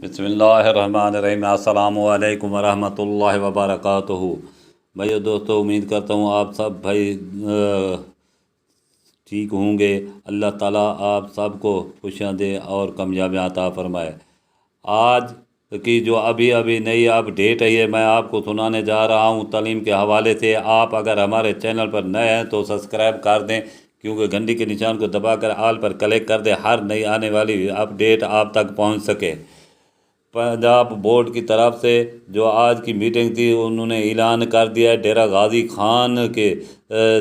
बिस्मिल्लाहिर्रहमानिर्रहीम। अस्सलामु अलैकुम वरहमतुल्लाहि वबरकातुहू। भाई दोस्तों, उम्मीद करता हूँ आप सब भाई ठीक होंगे। अल्लाह ताला आप सबको खुशियाँ दे और कामयाबियाँ अता फरमाए। आज की जो अभी अभी नई अपडेट है ये मैं आपको सुनाने जा रहा हूँ तालीम के हवाले से। आप अगर हमारे चैनल पर नए हैं तो सब्सक्राइब कर दें, क्योंकि घंटी के निशान को दबाकर ऑल पर क्लिक कर दें, हर नई आने वाली अपडेट आप तक पहुँच सके। पंजाब बोर्ड की तरफ से जो आज की मीटिंग थी उन्होंने ऐलान कर दिया है डेरा गाजी खान के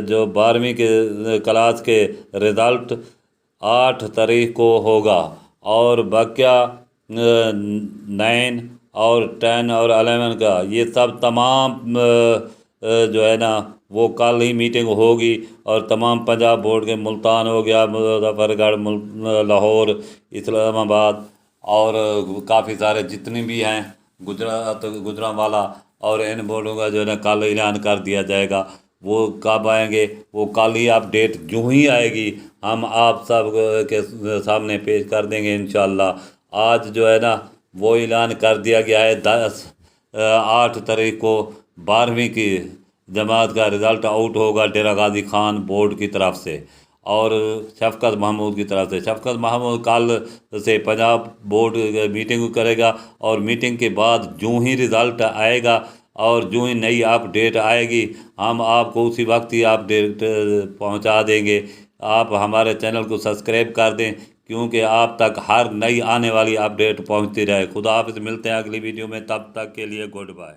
जो 12वीं के क्लास के रिज़ल्ट 8 तारीख को होगा और बकिया 9 और 10 और 11 का ये सब तमाम जो है ना वो कल ही मीटिंग होगी। और तमाम पंजाब बोर्ड के मुल्तान हो गया, मुजफ्फरगढ़, लाहौर, इस्लामाबाद और काफ़ी सारे जितने भी हैं गुजरात, गुजरांवाला और इन बोर्डों का जो है ना कल ऐलान कर दिया जाएगा। वो कब आएंगे वो कल ही अपडेट जो ही आएगी हम आप सब के सामने पेश कर देंगे इंशाल्लाह। आज जो है ना वो ऐलान कर दिया गया है 8 तारीख को 12वीं की जमात का रिज़ल्ट आउट होगा डेरा गाजी खान बोर्ड की तरफ से और शफकत महमूद की तरफ से। शफकत महमूद कल से पंजाब बोर्ड मीटिंग करेगा और मीटिंग के बाद जो ही रिज़ल्ट आएगा और जो ही नई अपडेट आएगी हम आपको उसी वक्त ही अपडेट पहुंचा देंगे। आप हमारे चैनल को सब्सक्राइब कर दें, क्योंकि आप तक हर नई आने वाली अपडेट पहुंचती रहे। खुदा हाफिज़, मिलते हैं अगली वीडियो में, तब तक के लिए गुड बाय।